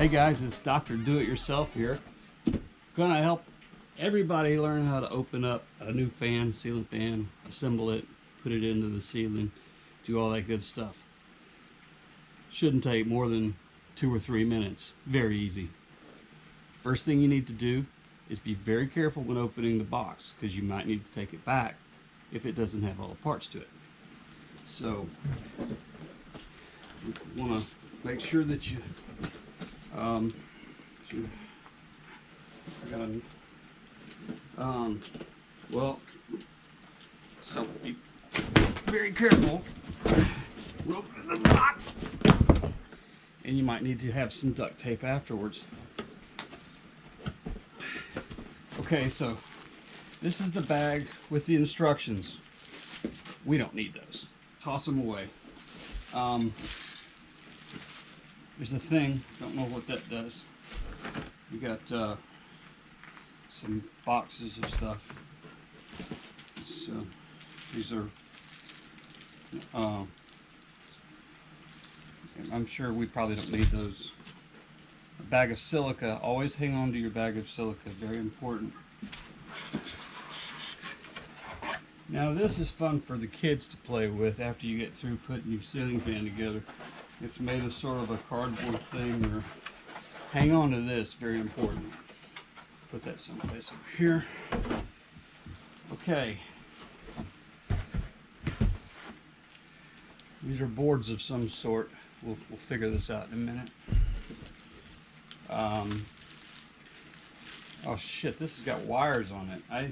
Hey guys, it's Dr. Do-It-Yourself here. Gonna help everybody learn how to open up a new fan, ceiling fan, assemble it, put it into the ceiling, do all that good stuff. Shouldn't take more than 2 or 3 minutes. Very easy. First thing you need to do is be very careful when opening the box, because you might need to take it back if it doesn't have all the parts to it. So you want to make sure that you so be very careful when opening the box, and you might need to have some duct tape afterwards. Okay, so this is the bag with the instructions. We don't need those. Toss them away. There's a thing, don't know what that does. We got some boxes of stuff. So these are, I'm sure we probably don't need those. A bag of silica, always hang on to your bag of silica, very important. Now this is fun for the kids to play with after you get through putting your ceiling fan together. It's made of sort of a cardboard thing, or hang on to this, very important. Put that someplace over here. Okay. These are boards of some sort. We'll figure this out in a minute. Oh shit, this has got wires on it. I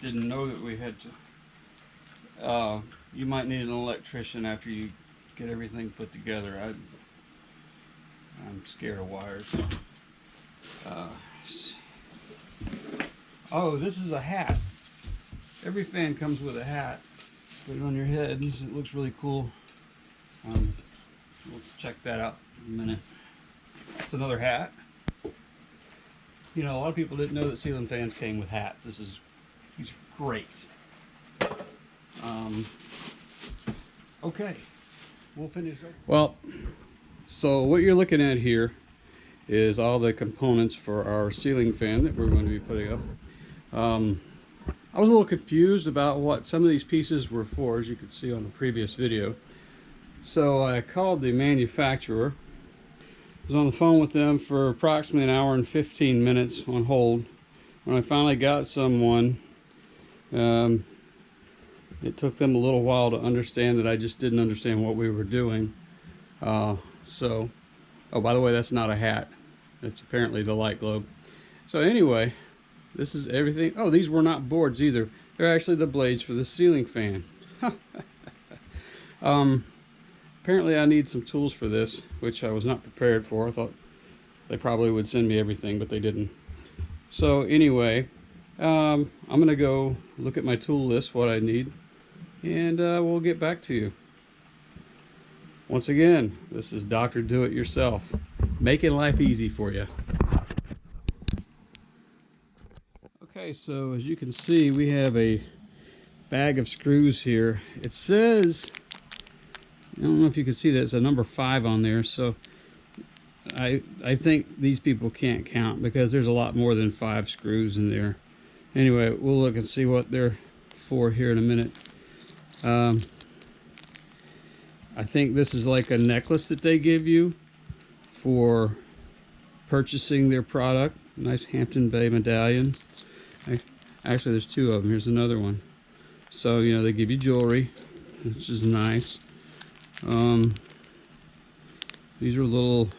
didn't know that we had to. You might need an electrician after you get everything put together. I'm scared of wires. Oh, this is a hat. Every fan comes with a hat. Put it on your head. It looks really cool. We'll check that out in a minute. It's another hat. You know, a lot of people didn't know that ceiling fans came with hats. These are great. Okay, we'll finish up. Well, so what you're looking at here is all the components for our ceiling fan that we're going to be putting up. I was a little confused about what some of these pieces were for, as you could see on the previous video. So I called the manufacturer. I was on the phone with them for approximately 1 hour and 15 minutes on hold. When I finally got someone, it took them a little while to understand that I just didn't understand what we were doing. Oh, by the way, that's not a hat. It's apparently the light globe. So anyway, this is everything. Oh, these were not boards either. They're actually the blades for the ceiling fan. Apparently I need some tools for this, which I was not prepared for. I thought they probably would send me everything, but they didn't. So anyway, I'm going to go look at my tool list, what I need, and we'll get back to you. Once again, this is Dr. Do-It-Yourself, making life easy for you. Okay, so as you can see, we have a bag of screws here. It says, I don't know if you can see that, it's a number 5 on there, so I think these people can't count because there's a lot more than 5 screws in there. Anyway, we'll look and see what they're for here in a minute. I think this is like a necklace that they give you for purchasing their product. Nice Hampton Bay medallion. Actually, there's 2 of them. Here's another one. So, you know, they give you jewelry, which is nice. These are little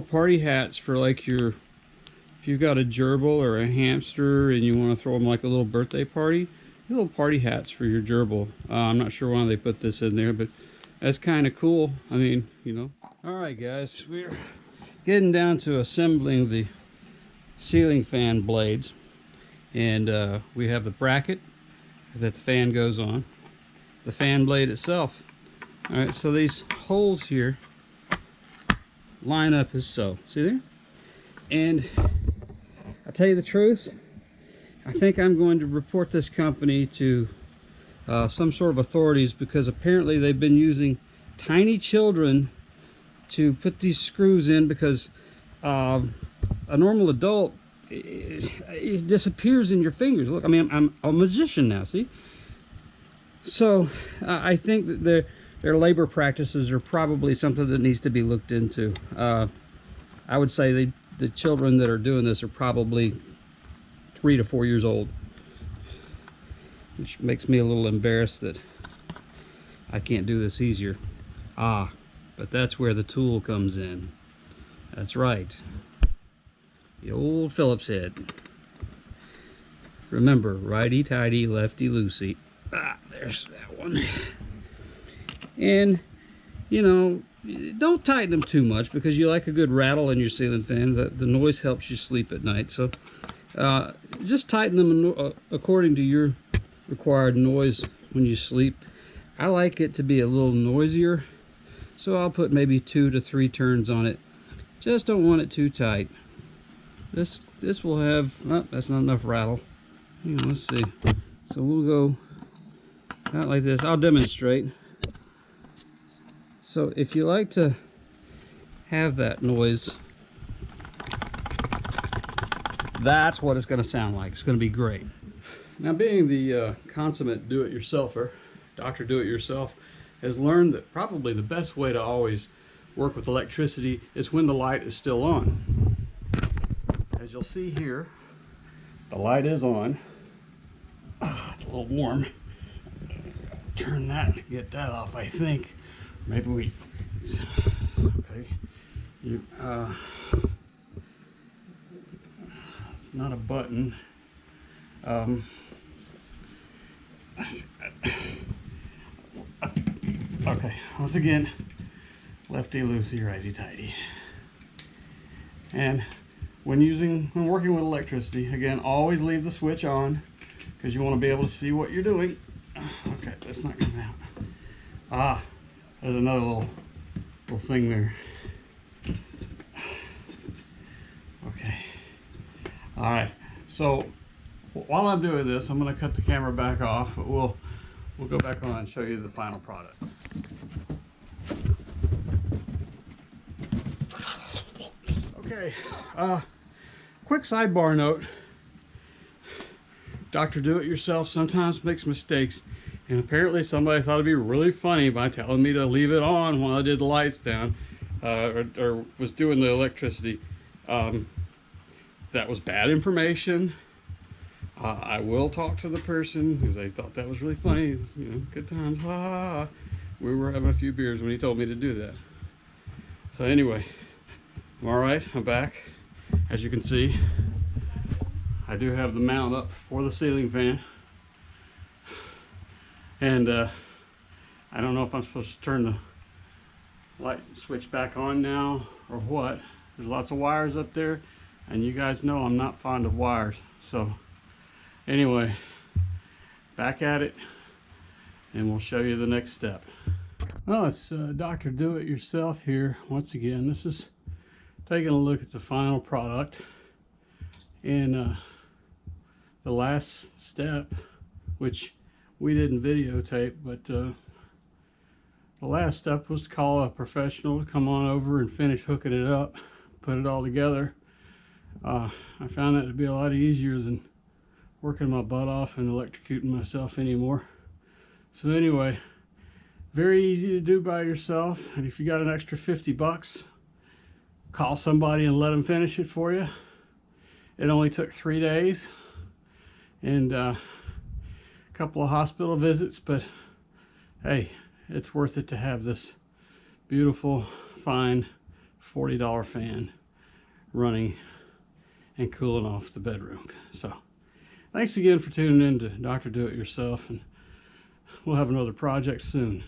party hats for like if you've got a gerbil or a hamster and you want to throw them like a little birthday party. Little party hats for your gerbil. I'm not sure why they put this in there, but that's kind of cool. I mean, you know. Alright guys, we're getting down to assembling the ceiling fan blades. And we have the bracket that the fan goes on. The fan blade itself. Alright, so these holes here line up as so. See there? And I'll tell you the truth, I think I'm going to report this company to some sort of authorities, because apparently they've been using tiny children to put these screws in, because a normal adult, it disappears in your fingers. Look, I mean, I'm a magician now, see? So I think that their labor practices are probably something that needs to be looked into. I would say the children that are doing this are probably 3 to 4 years old, which makes me a little embarrassed that I can't do this easier. But that's where the tool comes in. That's right. The old Phillips head. Remember, righty-tighty, lefty-loosey. There's that one. And, you know, don't tighten them too much because you like a good rattle in your ceiling fan. The noise helps you sleep at night. So just tighten them according to your required noise when you sleep. I like it to be a little noisier, so I'll put maybe 2 to 3 turns on it. Just don't want it too tight. This will have, oh, that's not enough rattle. Let's see. So we'll go out like this. I'll demonstrate. So if you like to have that noise, that's what it's going to sound like. It's going to be great. Now, being the consummate do-it-yourselfer, Dr. Do-It-Yourself has learned that probably the best way to always work with electricity is when the light is still on. As you'll see here, the light is on. It's a little warm. Turn that and get that off, I think. Maybe we, okay. It's not a button. Okay, once again, lefty-loosey, righty-tighty. And when working with electricity, again, always leave the switch on because you want to be able to see what you're doing. Okay, that's not coming out. There's another little thing there. Okay. All right. So while I'm doing this, I'm going to cut the camera back off, but we'll go back on and show you the final product. Okay. Quick sidebar note. Dr. Do-It-Yourself sometimes makes mistakes, and apparently somebody thought it'd be really funny by telling me to leave it on while I did the lights down, or was doing the electricity. That was bad information. I will talk to the person because they thought that was really funny. Good times. We were having a few beers when he told me to do that. So anyway, I'm all right. I'm back. As you can see, I do have the mount up for the ceiling fan. And I don't know if I'm supposed to turn the light switch back on now or what. There's lots of wires up there, and you guys know I'm not fond of wires. So anyway, back at it, and we'll show you the next step. Well, it's Dr. Do-It-Yourself here once again. This is taking a look at the final product, and the last step, which we didn't videotape, but the last step was to call a professional to come on over and finish hooking it up, put it all together. I found that to be a lot easier than working my butt off and electrocuting myself anymore. So anyway, very easy to do by yourself, and if you got an extra 50 bucks, call somebody and let them finish it for you. It only took 3 days and a couple of hospital visits, but hey, it's worth it to have this beautiful, fine $40 fan running and cooling off the bedroom. So thanks again for tuning in to Dr. Do-It-Yourself, and we'll have another project soon.